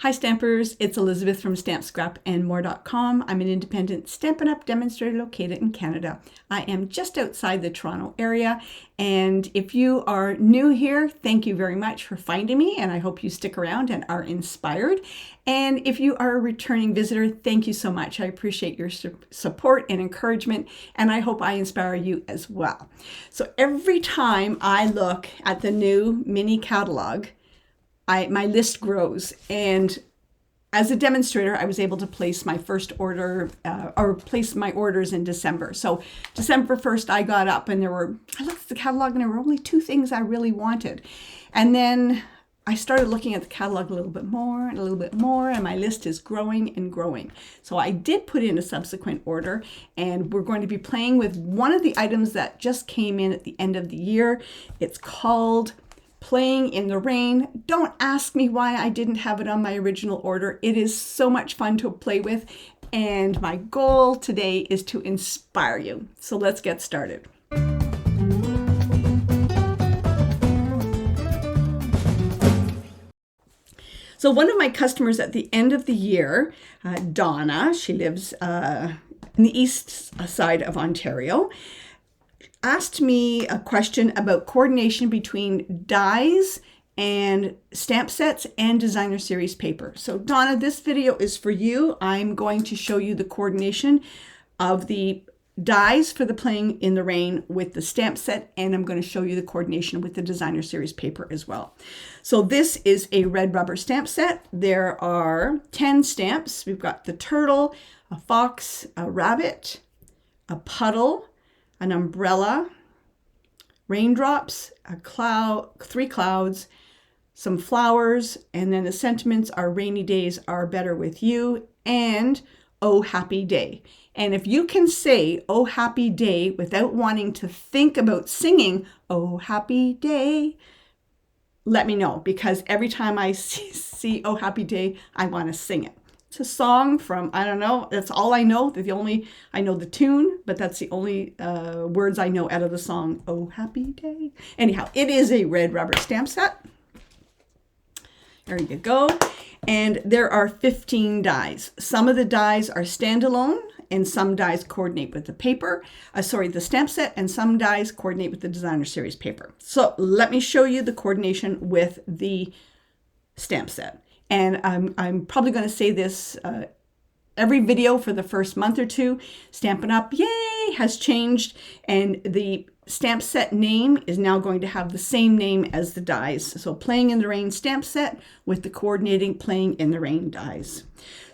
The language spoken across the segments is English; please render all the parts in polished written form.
Hi Stampers, it's Elizabeth from StampScrapAndMore.com. I'm an independent Stampin' Up! Demonstrator located in Canada. I am just outside the Toronto area, and if you are new here, thank you very much for finding me, and I hope you stick around and are inspired. And if you are a returning visitor, thank you so much. I appreciate your support and encouragement, and I hope I inspire you as well. So every time I look at the new mini catalog, my list grows, and as a demonstrator, I was able to place my first order or place my orders in December. So December 1st, I got up and I looked at the catalog and there were only 2 things I really wanted. And then I started looking at the catalog a little bit more and a little bit more, and my list is growing and growing. So I did put in a subsequent order, and we're going to be playing with one of the items that just came in at the end of the year. It's called Playing in the Rain. Don't ask me why I didn't have it on my original order. It is so much fun to play with, and my goal today is to inspire you. So let's get started. So one of my customers at the end of the year, Donna, she lives in the east side of Ontario, asked me a question about coordination between dies and stamp sets and designer series paper. So Donna, this video is for you. I'm going to show you the coordination of the dies for the Playing in the Rain with the stamp set, and I'm going to show you the coordination with the designer series paper as well. So this is a red rubber stamp set. There are 10 stamps. We've got the turtle, a fox, a rabbit, a puddle, an umbrella, raindrops, a cloud, 3 clouds, some flowers, and then the sentiments are rainy days are better with you, and oh happy day. And if you can say oh happy day without wanting to think about singing oh happy day, let me know, because every time I see oh happy day, I want to sing it. It's a song from, I don't know, that's all I know. I know the tune, but that's the only words I know out of the song, Oh Happy Day. Anyhow, it is a red rubber stamp set. There you go. And there are 15 dies. Some of the dies are standalone, and some dies coordinate with the paper, the stamp set, and some dies coordinate with the designer series paper. So let me show you the coordination with the stamp set. And I'm probably going to say this every video for the first month or two. Stampin' Up! Yay! Has changed, and the stamp set name is now going to have the same name as the dies. So Playing in the Rain stamp set with the coordinating Playing in the Rain dies.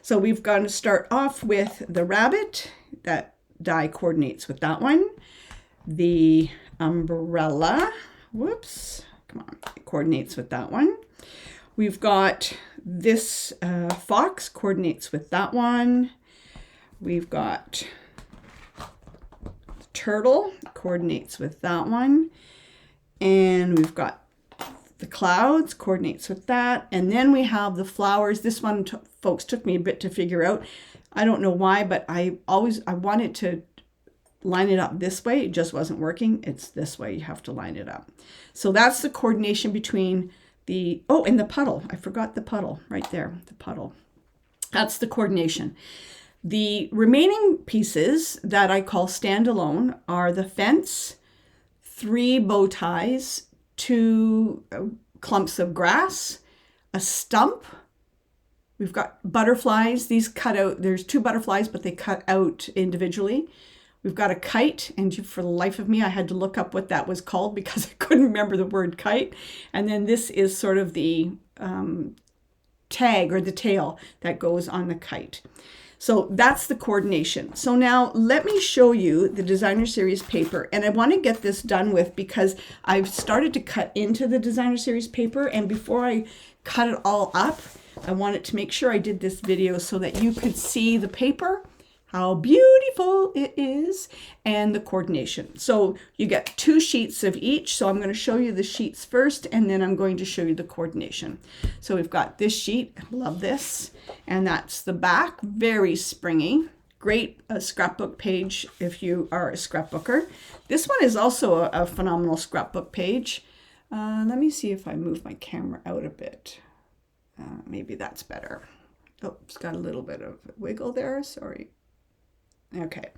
So we've got to start off with the rabbit. That die coordinates with that one. The umbrella, come on, it coordinates with that one. We've got this fox coordinates with that one. We've got turtle coordinates with that one. And we've got the clouds coordinates with that. And then we have the flowers. This one, folks, took me a bit to figure out. I don't know why, but I wanted to line it up this way. It just wasn't working. It's this way. You have to line it up. So that's the coordination between and the puddle. I forgot the puddle right there, the puddle. That's the coordination. The remaining pieces that I call standalone are the fence, 3 bow ties, 2 clumps of grass, a stump. We've got butterflies. These cut out, there's 2 butterflies, but they cut out individually. We've got a kite, and for the life of me, I had to look up what that was called because I couldn't remember the word kite. And then this is sort of the tag or the tail that goes on the kite. So that's the coordination. So now let me show you the designer series paper. And I want to get this done with because I've started to cut into the designer series paper. And before I cut it all up, I wanted to make sure I did this video so that you could see the paper, how beautiful it is, and the coordination. So you get 2 sheets of each. So I'm going to show you the sheets first, and then I'm going to show you the coordination. So we've got this sheet, love this, and that's the back, very springy. Great scrapbook page if you are a scrapbooker. This one is also a phenomenal scrapbook page. Let me see if I move my camera out a bit. Maybe that's better. Oh, it's got a little bit of wiggle there, sorry. Okay,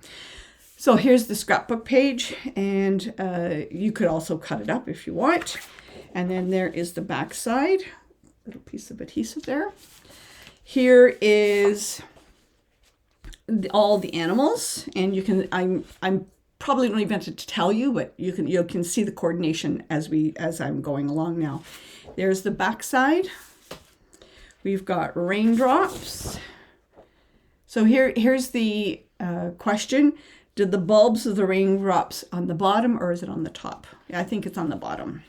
so here's the scrapbook page, and you could also cut it up if you want. And then there is the back side, little piece of adhesive there. Here is all the animals, and you can, I'm probably don't even have to tell you, but you can see the coordination as I'm going along now. There's the back side. We've got raindrops. So here's the question. Did the bulbs of the raindrops on the bottom, or is it on the top? Yeah, I think it's on the bottom.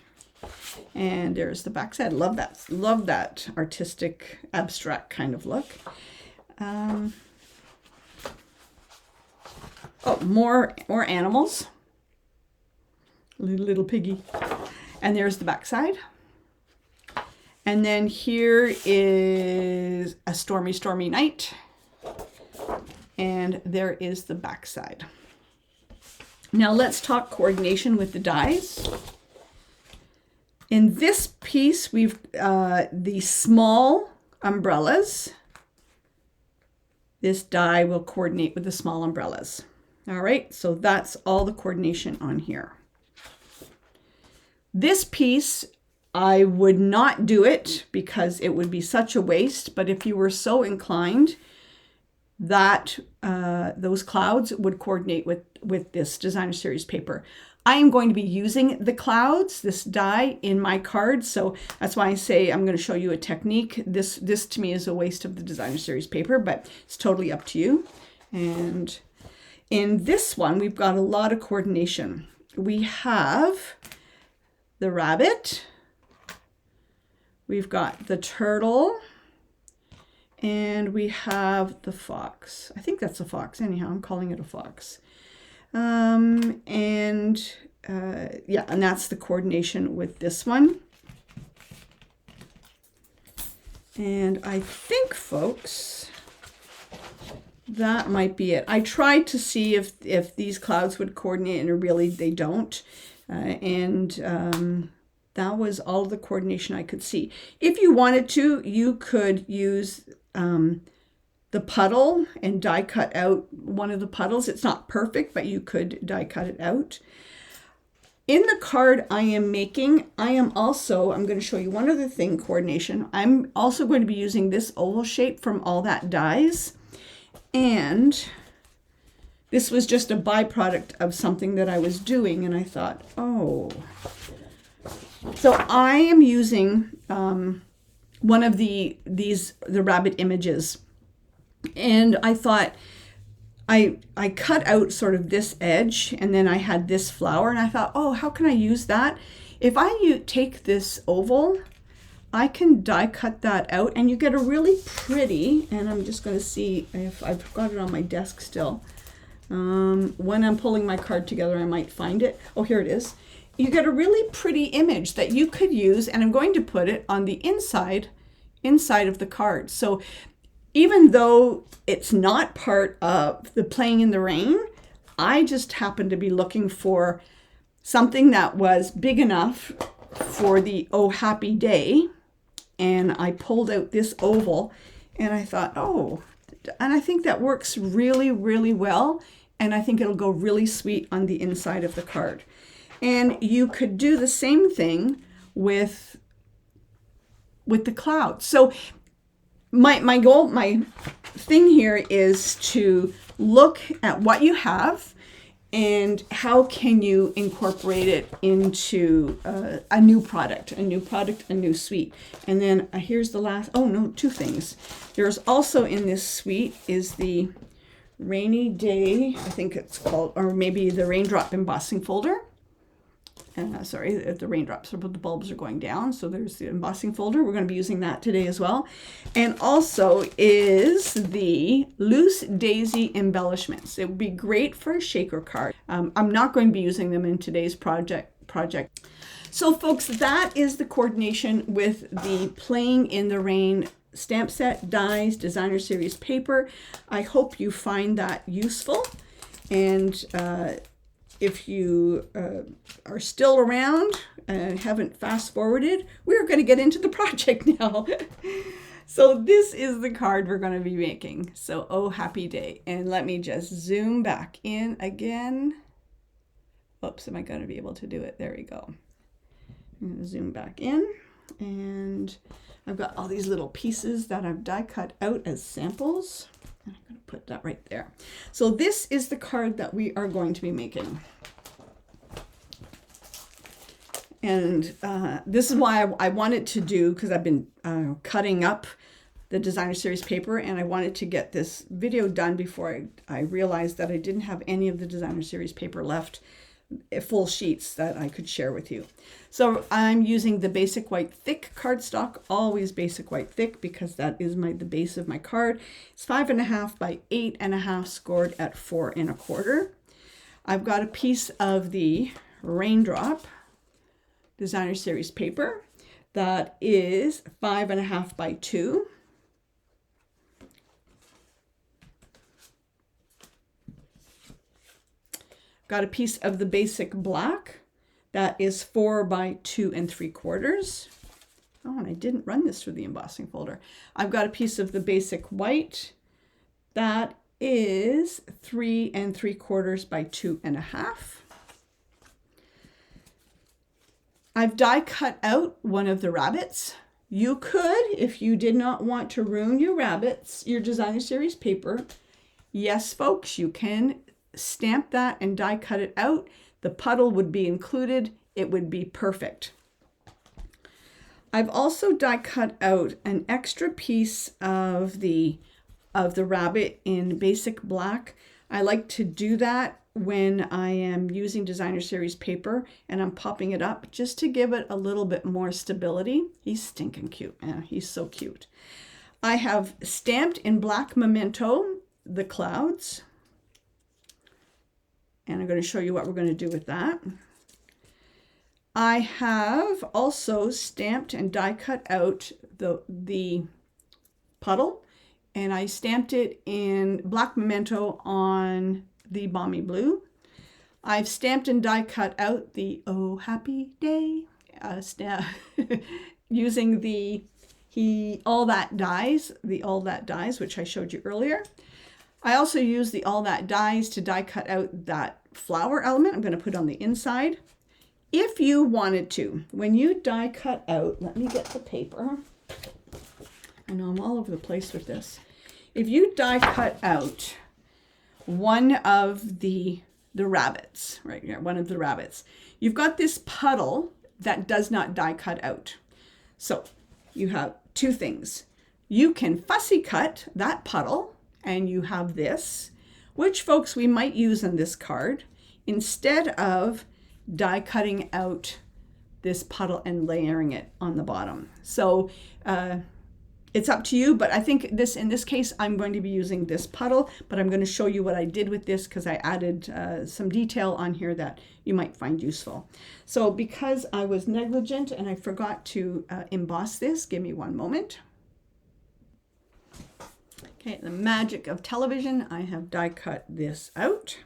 And there's the back side. Love that artistic, abstract kind of look. Oh, more animals. Little piggy. And there's the back side. And then here is a stormy, stormy night. And there is the back side. Now let's talk coordination with the dies. In this piece, we've the small umbrellas. This die will coordinate with the small umbrellas. All right, so that's all the coordination on here. This piece, I would not do it because it would be such a waste, but if you were so inclined, that those clouds would coordinate with this designer series paper. I am going to be using the clouds, this die, in my cards, so that's why I say I'm going to show you a technique. This to me is a waste of the designer series paper, but it's totally up to you. And in this one, we've got a lot of coordination. We have the rabbit, we've got the turtle, and we have the fox. I think that's a fox. Anyhow, I'm calling it a fox. Yeah, and that's the coordination with this one. And I think, folks, that might be it. I tried to see if these clouds would coordinate, and really they don't. That was all the coordination I could see. If you wanted to, you could use the puddle and die cut out one of the puddles. It's not perfect, but you could die cut it out. In the card I am making, I'm going to show you one other thing, coordination. I'm also going to be using this oval shape from All That Dies. And this was just a byproduct of something that I was doing, and I thought, oh. So I am using one of the rabbit images, and I thought I cut out sort of this edge, and then I had this flower, and I thought, oh, how can I use that? If I take this oval, I can die cut that out, and you get a really pretty, and I'm just going to see if I've got it on my desk still. When I'm pulling my card together, I might find it. Oh, here it is. You get a really pretty image that you could use, and I'm going to put it on the inside of the card. So even though it's not part of the Playing in the Rain, I just happened to be looking for something that was big enough for the Oh Happy Day, and I pulled out this oval, and I thought, oh, and I think that works really, really well, and I think it'll go really sweet on the inside of the card. And you could do the same thing with the clouds. So my goal, my thing here is to look at what you have and how can you incorporate it into a new product, a new suite. And then here's the last, oh no, two things. There's also in this suite is the Rainy Day, I think it's called, or maybe the Raindrop Embossing Folder. Sorry, the raindrops, but the bulbs are going down. So there's the embossing folder. We're going to be using that today as well. And also is the loose daisy embellishments. It would be great for a shaker card. I'm not going to be using them in today's project. So folks, that is the coordination with the Playing in the Rain stamp set, dies, designer series paper. I hope you find that useful. And if you are still around and haven't fast forwarded, we're going to get into the project now. So this is the card we're going to be making. So, oh, happy day. And let me just zoom back in again. Oops, am I going to be able to do it? There we go. I'm going to zoom back in, and I've got all these little pieces that I've die cut out as samples. I'm going to put that right there. So this is the card that we are going to be making. And this is why I wanted to do, because I've been cutting up the designer series paper, and I wanted to get this video done before I realized that I didn't have any of the designer series paper left, full sheets that I could share with you. So I'm using the basic white thick cardstock, always basic white thick, because that is the base of my card. It's 5.5 by 8.5 scored at 4 1/4. I've got a piece of the Raindrop designer series paper that is 5.5 by 2. Got a piece of the basic black that is 4 by 2 3/4. Oh, and I didn't run this through the embossing folder. I've got a piece of the basic white that is 3 3/4 by 2.5. I've die cut out one of the rabbits. You could, if you did not want to ruin your rabbits, your designer series paper. Yes, folks, you can stamp that and die cut it out. The puddle would be included. It would be perfect. I've also die cut out an extra piece of the rabbit in basic black. I like to do that when I am using designer series paper and I'm popping it up just to give it a little bit more stability. He's stinking cute. Yeah, he's so cute. I have stamped in black memento the clouds. And I'm going to show you what we're going to do with that. I have also stamped and die cut out the puddle, and I stamped it in black memento on the balmy blue. I've stamped and die cut out the Oh Happy Day using the All That Dies, which I showed you earlier. I also use the All That Dies to die cut out that flower element I'm going to put on the inside. If you wanted to, when you die cut out, let me get the paper. I know I'm all over the place with this. If you die cut out one of the rabbits, right here, one of the rabbits, you've got this puddle that does not die cut out. So you have two things. You can fussy cut that puddle, and you have this, which folks we might use on this card instead of die cutting out this puddle and layering it on the bottom. So it's up to you, but I think in this case I'm going to be using this puddle, but I'm going to show you what I did with this because I added some detail on here that you might find useful. So because I was negligent and I forgot to emboss this, give me one moment. Okay, the magic of television, I have die cut this out.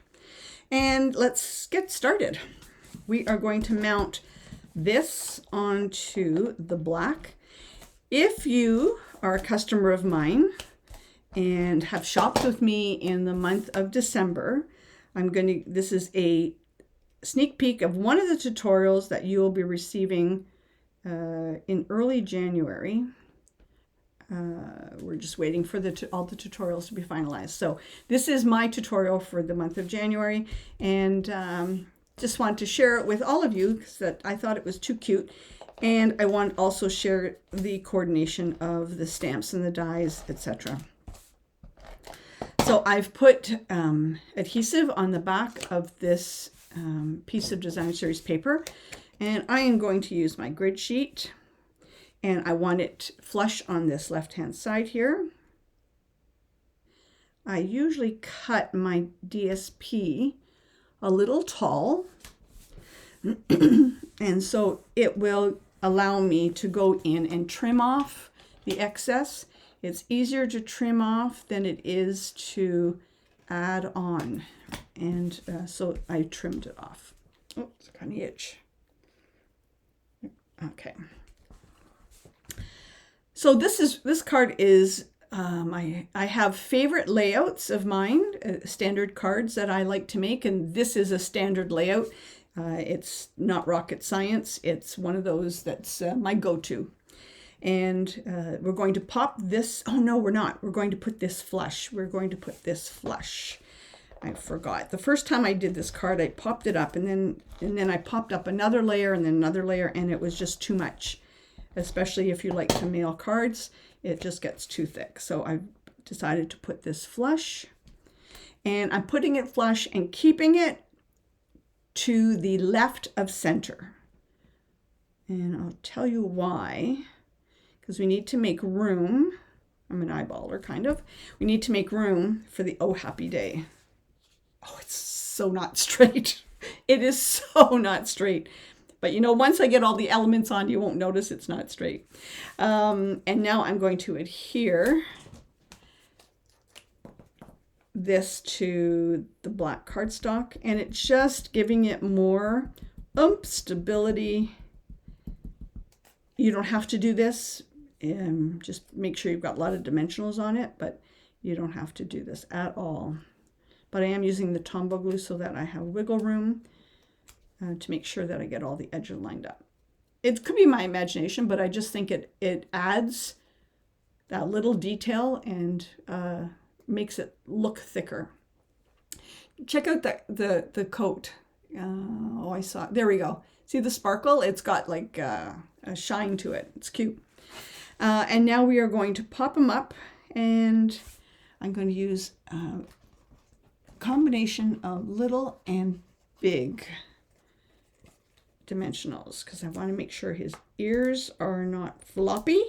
And let's get started. We are going to mount this onto the black. If you are a customer of mine and have shopped with me in the month of December, this is a sneak peek of one of the tutorials that you will be receiving in early January. We're just waiting for all the tutorials to be finalized. So this is my tutorial for the month of January, and just want to share it with all of you because I thought it was too cute. And I want to also share the coordination of the stamps and the dies, etc. So I've put adhesive on the back of this piece of designer series paper, and I am going to use my grid sheet. And I want it flush on this left-hand side here. I usually cut my DSP a little tall. And so it will allow me to go in and trim off the excess. It's easier to trim off than it is to add on. And so I trimmed it off. Oh, it's kind of itch. Okay. So this card is, I have favorite layouts of mine, standard cards that I like to make, and this is a standard layout. It's not rocket science. It's one of those that's my go-to. And we're going to pop this. Oh, no, we're not. We're going to put this flush. We're going to put this flush. I forgot. The first time I did this card, I popped it up, and then I popped up another layer and then another layer, and it was just too much. Especially if you like to mail cards, it just gets too thick. So I decided to put this flush, and I'm putting it flush and keeping it to the left of center. And I'll tell you why, because we need to make room. I'm an eyeballer, kind of. We need to make room for the Oh Happy Day. Oh, it's so not straight. It is so not straight. But you know, once I get all the elements on, you won't notice it's not straight. And now I'm going to adhere this to the black cardstock, and it's just giving it more stability. You don't have to do this. Just make sure you've got a lot of dimensionals on it, but you don't have to do this at all. But I am using the Tombow glue so that I have wiggle room to make sure that I get all the edges lined up. It could be my imagination, but I just think it adds that little detail and makes it look thicker. Check out the coat. Oh, I saw it. There we go. See the sparkle? It's got like a shine to it. It's cute. And now we are going to pop them up, and I'm going to use a combination of little and big dimensionals, because I want to make sure his ears are not floppy,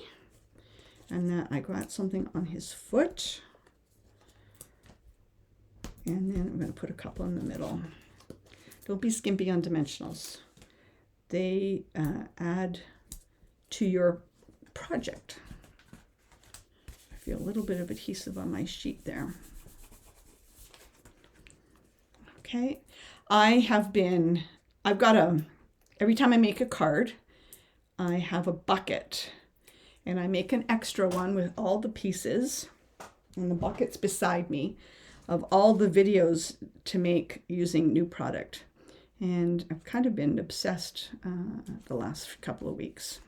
and that I got something on his foot. And then I'm going to put a couple in the middle. Don't be skimpy on dimensionals. They add to your project. I feel a little bit of adhesive on my sheet there. Okay, I've got every time I make a card, I have a bucket, and I make an extra one with all the pieces, and the bucket's beside me, of all the videos to make using new product. And I've kind of been obsessed the last couple of weeks.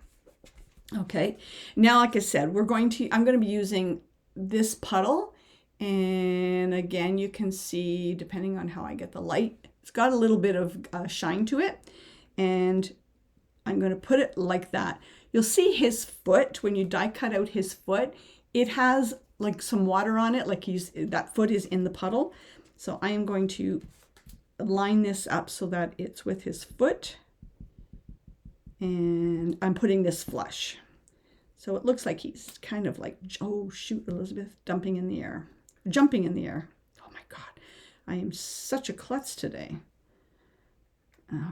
Okay, now like I said, I'm going to be using this puddle, and again you can see, depending on how I get the light, it's got a little bit of shine to it, and I'm going to put it like that. You'll see his foot, when you die cut out his foot, it has like some water on it, like that foot is in the puddle. So I am going to line this up so that it's with his foot, and I'm putting this flush. So it looks like he's kind of like, oh shoot, Elizabeth, jumping in the air. Oh my God, I am such a klutz today.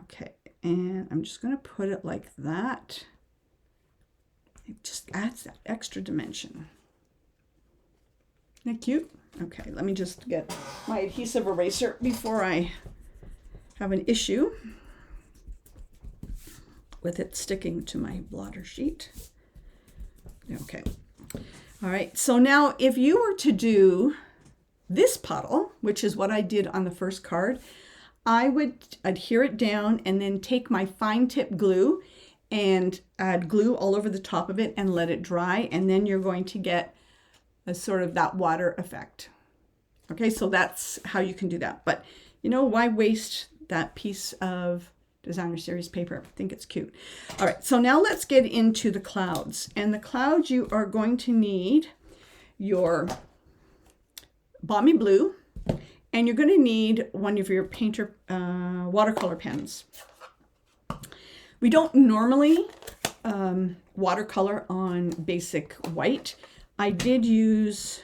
Okay, and I'm just going to put it like that. It just adds that extra dimension. Isn't that cute? Okay, let me just get my adhesive eraser before I have an issue with it sticking to my blotter sheet. Okay. All right, so now if you were to do this puddle, which is what I did on the first card, I would adhere it down and then take my fine tip glue and add glue all over the top of it and let it dry, and then you're going to get a sort of that water effect. Okay, so that's how you can do that. But you know, why waste that piece of designer series paper? I think it's cute. All right, so now let's get into the clouds. And the clouds, you are going to need your Balmy Blue, and you're going to need one of your painter watercolor pens. We don't normally watercolor on basic white. I did use,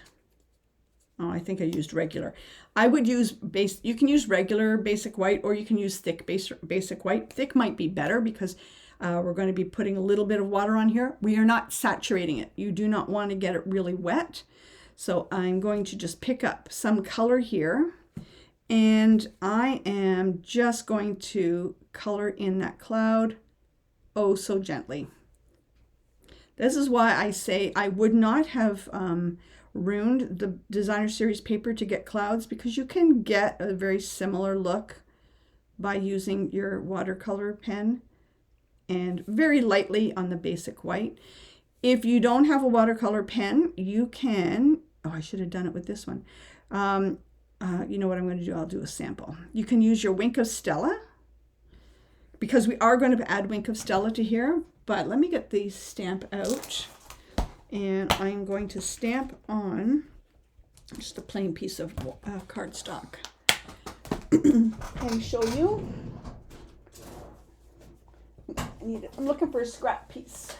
I think I used regular. I would use you can use regular basic white, or you can use thick basic white. Thick might be better because we're going to be putting a little bit of water on here. We are not saturating it. You do not want to get it really wet. So I'm going to just pick up some color here, and I am just going to color in that cloud oh so gently. This is why I say I would not have ruined the designer series paper to get clouds, because you can get a very similar look by using your watercolor pen and very lightly on the basic white. If you don't have a watercolor pen, you can, oh, I should have done it with this one. You know what I'm going to do? I'll do a sample. You can use your Wink of Stella, because we are going to add Wink of Stella to here, but let me get the stamp out, and I'm going to stamp on just a plain piece of cardstock. Let me show you. I'm looking for a scrap piece.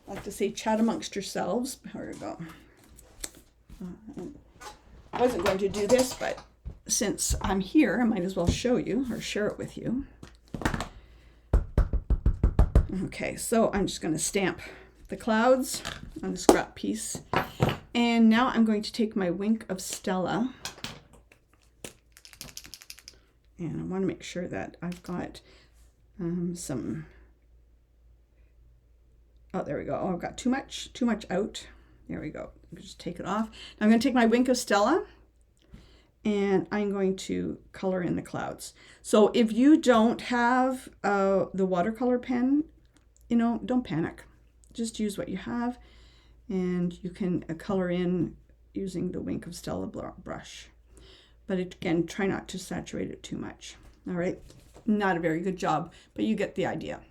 I like to say chat amongst yourselves. Here we go. I wasn't going to do this, but since I'm here, I might as well show you or share it with you. Okay, so I'm just going to stamp the clouds on the scrap piece. And now I'm going to take my Wink of Stella. And I want to make sure that I've got some... Oh, there we go. Oh, I've got too much out. There we go. Just take it off. Now I'm going to take my Wink of Stella, and I'm going to color in the clouds. So if you don't have the watercolor pen, you know, don't panic. Just use what you have, and you can color in using the Wink of Stella brush. But again, try not to saturate it too much. All right, not a very good job, but you get the idea.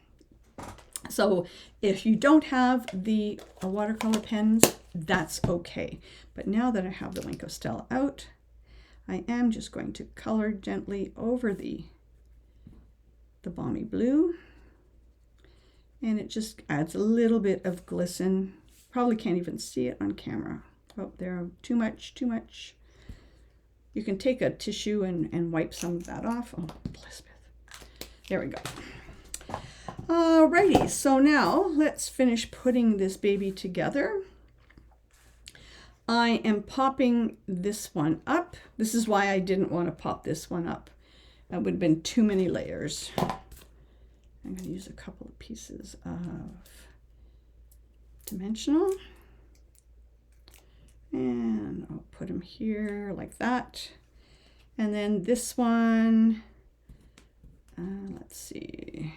So if you don't have the watercolor pens, that's okay. But now that I have the Wink of Stella out, I am just going to color gently over the balmy blue. And it just adds a little bit of glisten. Probably can't even see it on camera. Oh, there, too much. You can take a tissue and wipe some of that off. Oh, Elizabeth. There we go. Alrighty, so now let's finish putting this baby together. I am popping this one up. This is why I didn't want to pop this one up. That would have been too many layers. I'm going to use a couple of pieces of dimensional. And I'll put them here like that. And then this one, let's see.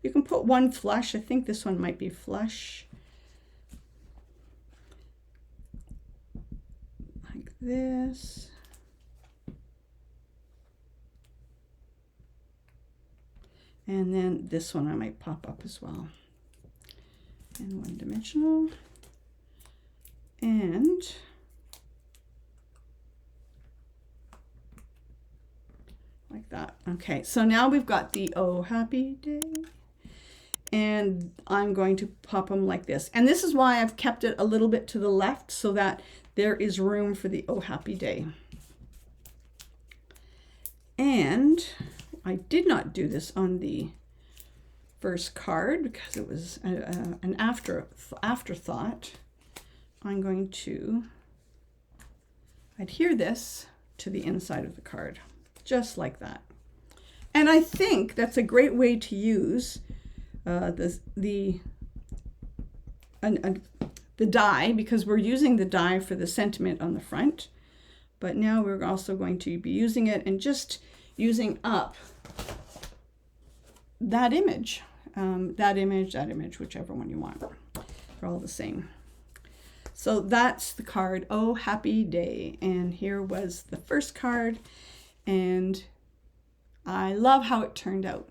You can put one flush. I think this one might be flush. Like this. And then this one I might pop up as well. And one dimensional. And like that. Okay, so now we've got the Oh Happy Day. And I'm going to pop them like this. And this is why I've kept it a little bit to the left, so that there is room for the Oh Happy Day. And I did not do this on the first card because it was an afterthought. I'm going to adhere this to the inside of the card, just like that. And I think that's a great way to use the die, because we're using the die for the sentiment on the front, but now we're also going to be using it and just using up that image, whichever one you want. They're all the same. So that's the card, Oh Happy Day. And here was the first card, and I love how it turned out.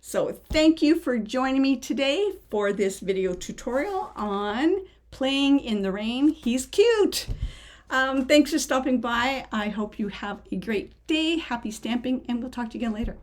So thank you for joining me today for this video tutorial on Playing in the Rain. He's cute. Thanks for stopping by. I hope you have a great day. Happy stamping, and we'll talk to you again later.